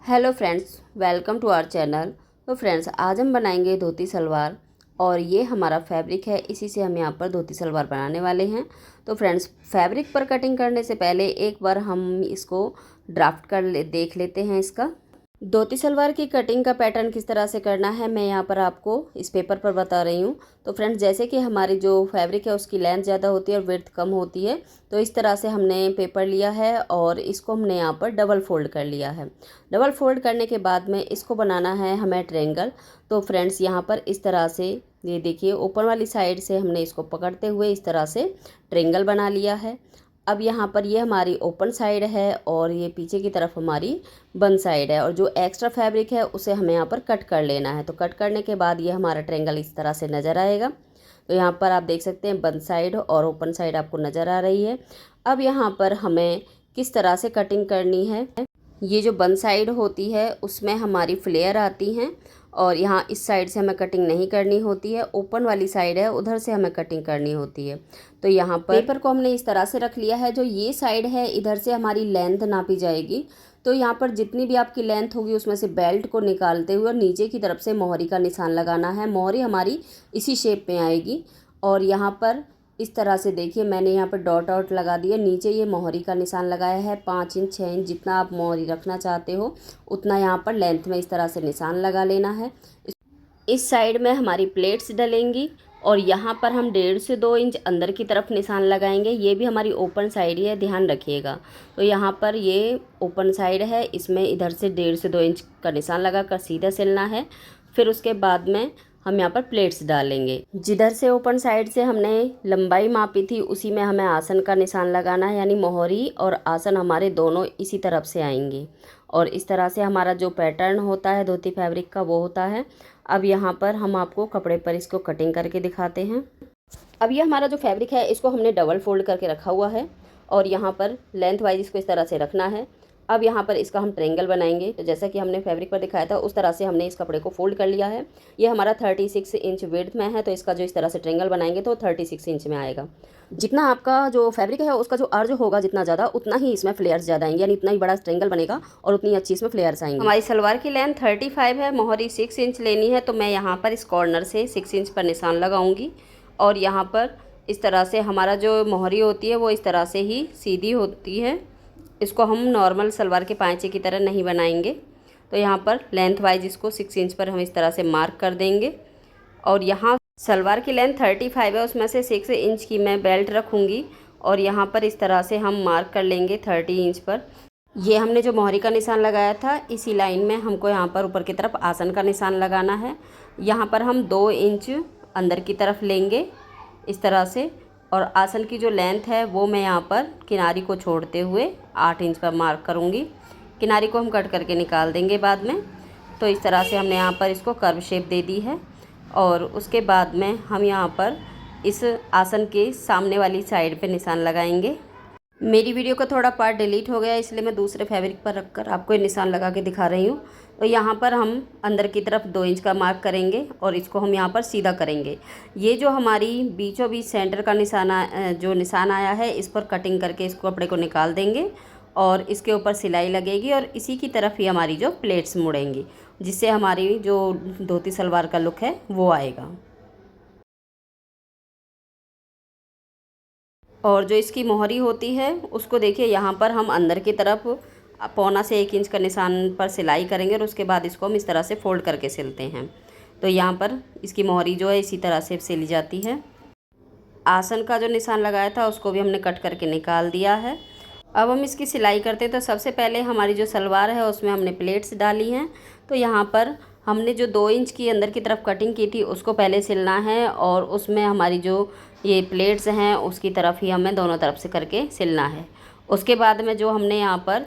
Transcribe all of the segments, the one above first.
Hello friends, welcome to our channel. तो friends, आज हम बनाएंगे धोती सलवार और ये हमारा फैब्रिक है, इसी से हम यहाँ पर धोती सलवार बनाने वाले हैं। तो फ्रेंड्स, फैब्रिक पर कटिंग करने से पहले एक बार हम इसको ड्राफ्ट देख लेते हैं इसका। धोती सलवार की कटिंग का पैटर्न किस तरह से करना है मैं यहाँ पर आपको इस पेपर पर बता रही हूँ। तो फ्रेंड्स, जैसे कि हमारी जो फैब्रिक है उसकी लेंथ ज़्यादा होती है और विड्थ कम होती है, तो इस तरह से हमने पेपर लिया है और इसको हमने यहाँ पर डबल फोल्ड कर लिया है। डबल फोल्ड करने के बाद में इसको बनाना है हमें ट्रायंगल। तो फ्रेंड्स, यहाँ पर इस तरह से ये देखिए, ऊपर वाली साइड से हमने इसको पकड़ते हुए इस तरह से ट्रायंगल बना लिया है। अब यहाँ पर ये हमारी ओपन साइड है और ये पीछे की तरफ हमारी बंद साइड है, और जो एक्स्ट्रा फैब्रिक है उसे हमें यहाँ पर कट कर लेना है। तो कट करने के बाद ये हमारा ट्रायंगल इस तरह से नज़र आएगा। तो यहाँ पर आप देख सकते हैं बंद साइड और ओपन साइड आपको नज़र आ रही है। अब यहाँ पर हमें किस तरह से कटिंग करनी है, ये जो बंद साइड होती है उसमें हमारी फ्लेयर आती हैं और यहाँ इस साइड से हमें कटिंग नहीं करनी होती है, ओपन वाली साइड है उधर से हमें कटिंग करनी होती है। तो यहाँ पर पेपर को हमने इस तरह से रख लिया है, जो ये साइड है इधर से हमारी लेंथ नापी जाएगी। तो यहाँ पर जितनी भी आपकी लेंथ होगी उसमें से बेल्ट को निकालते हुए और नीचे की तरफ से मोहरी का निशान लगाना है। मोहरी हमारी इसी शेप में आएगी और यहाँ पर इस तरह से देखिए, मैंने यहाँ पर डॉट आउट लगा दिया। नीचे ये मोहरी का निशान लगाया है, 5 इंच 6 इंच जितना आप मोहरी रखना चाहते हो उतना यहाँ पर लेंथ में इस तरह से निशान लगा लेना है। इस साइड में हमारी प्लेट्स डलेंगी और यहाँ पर हम 1.5 से 2 इंच अंदर की तरफ निशान लगाएंगे। ये भी हमारी ओपन साइड है, ध्यान रखिएगा। तो यहाँ पर ये ओपन साइड है, इसमें इधर से 1.5 से 2 इंच का निशान लगा कर सीधा सिलना है। फिर उसके बाद में हम यहाँ पर प्लेट्स डालेंगे। जिधर से ओपन साइड से हमने लंबाई मापी थी उसी में हमें आसन का निशान लगाना है, यानी मोहरी और आसन हमारे दोनों इसी तरफ से आएंगे। और इस तरह से हमारा जो पैटर्न होता है धोती फैब्रिक का वो होता है। अब यहाँ पर हम आपको कपड़े पर इसको कटिंग करके दिखाते हैं। अब ये हमारा जो फैब्रिक है इसको हमने डबल फोल्ड करके रखा हुआ है और यहाँ पर लेंथ वाइज इसको इस तरह से रखना है। अब यहाँ पर इसका हम ट्रायंगल बनाएंगे। तो जैसा कि हमने फैब्रिक पर दिखाया था उस तरह से हमने इस कपड़े को फोल्ड कर लिया है। ये हमारा 36 इंच विड्थ में है, तो इसका जो इस तरह से ट्रायंगल बनाएंगे तो 36 इंच में आएगा। जितना आपका जो फैब्रिक है उसका जो अर्ज होगा जितना ज़्यादा, उतना ही इसमें फ्लेयर्स ज़्यादा आएंगे, यानी इतना ही बड़ा ट्रायंगल बनेगा और उतनी अच्छी इसमें फ्लेयर्स आएंगे। हमारी सलवार की लेंथ 35 है, मोहरी 6 इंच लेनी है। तो मैं यहाँ पर इस कॉर्नर से 6 इंच पर निशान लगाऊंगी और यहाँ पर इस तरह से हमारा जो मोहरी होती है वो इस तरह से ही सीधी होती है। इसको हम नॉर्मल सलवार के पांचे की तरह नहीं बनाएंगे। तो यहाँ पर लेंथ वाइज इसको 6 इंच पर हम इस तरह से मार्क कर देंगे और यहाँ सलवार की लेंथ 35 है, उसमें से 6 इंच की मैं बेल्ट रखूँगी और यहाँ पर इस तरह से हम मार्क कर लेंगे 30 इंच पर। ये हमने जो मोहरी का निशान लगाया था इसी लाइन में हमको यहाँ पर ऊपर की तरफ आसन का निशान लगाना है। यहाँ पर हम 2 इंच अंदर की तरफ लेंगे इस तरह से, और आसन की जो लेंथ है वो मैं यहाँ पर किनारी को छोड़ते हुए 8 इंच पर मार्क करूँगी। किनारी को हम कट करके निकाल देंगे बाद में। तो इस तरह से हमने यहाँ पर इसको कर्व शेप दे दी है और उसके बाद में हम यहाँ पर इस आसन के सामने वाली साइड पे निशान लगाएंगे। मेरी वीडियो का थोड़ा पार्ट डिलीट हो गया, इसलिए मैं दूसरे फैब्रिक पर रखकर आपको ये निशान लगा के दिखा रही हूँ। तो यहाँ पर हम अंदर की तरफ 2 इंच का मार्क करेंगे और इसको हम यहाँ पर सीधा करेंगे। ये जो हमारी बीचों बीच सेंटर का जो निशान आया है इस पर कटिंग करके इस कपड़े को निकाल देंगे और इसके ऊपर सिलाई लगेगी और इसी की तरफ ही हमारी जो प्लेट्स मुड़ेंगी, जिससे हमारी जो धोती सलवार का लुक है वो आएगा। और जो इसकी मोहरी होती है उसको देखिए, यहाँ पर हम अंदर की तरफ 1.25 से 1 इंच का निशान पर सिलाई करेंगे और उसके बाद इसको हम इस तरह से फोल्ड करके सिलते हैं। तो यहाँ पर इसकी मोहरी जो है इसी तरह से सिली जाती है। आसन का जो निशान लगाया था उसको भी हमने कट करके निकाल दिया है। अब हम इसकी सिलाई करते हैं। तो सबसे पहले हमारी जो सलवार है उसमें हमने प्लेट्स डाली हैं। तो यहाँ पर हमने जो 2 इंच की अंदर की तरफ कटिंग की थी उसको पहले सिलना है और उसमें हमारी जो ये प्लेट्स हैं उसकी तरफ ही हमें दोनों तरफ से करके सिलना है। उसके बाद में जो हमने यहाँ पर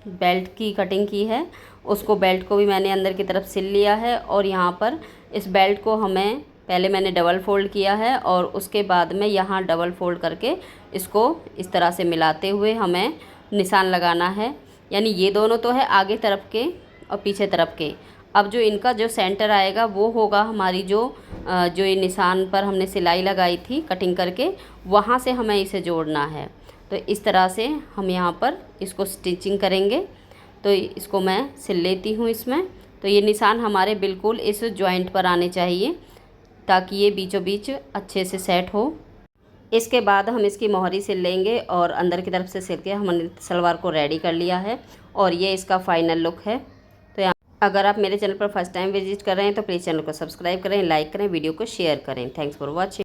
बेल्ट की कटिंग की है उसको, बेल्ट को भी मैंने अंदर की तरफ सिल लिया है और यहाँ पर इस बेल्ट को हमें पहले मैंने डबल फोल्ड किया है और उसके बाद में यहाँ डबल फोल्ड करके इसको इस तरह से मिलाते हुए हमें निशान लगाना है। यानी ये दोनों तो है आगे तरफ के और पीछे तरफ के। अब जो इनका जो सेंटर आएगा वो होगा हमारी जो ये निशान पर हमने सिलाई लगाई थी कटिंग करके, वहाँ से हमें इसे जोड़ना है। तो इस तरह से हम यहाँ पर इसको स्टिचिंग करेंगे। तो इसको मैं सिल लेती हूँ इसमें। तो ये निशान हमारे बिल्कुल इस जॉइंट पर आने चाहिए ताकि ये बीचों बीच अच्छे से सेट हो। इसके बाद हम इसकी मोहरी सिल लेंगे और अंदर की तरफ से सिल के हमने सलवार को रेडी कर लिया है और ये इसका फाइनल लुक है। तो यहाँ अगर आप मेरे चैनल पर फर्स्ट टाइम विजिट कर रहे हैं तो प्लीज़ चैनल को सब्सक्राइब करें, लाइक करें, वीडियो को शेयर करें। Thanks for watching.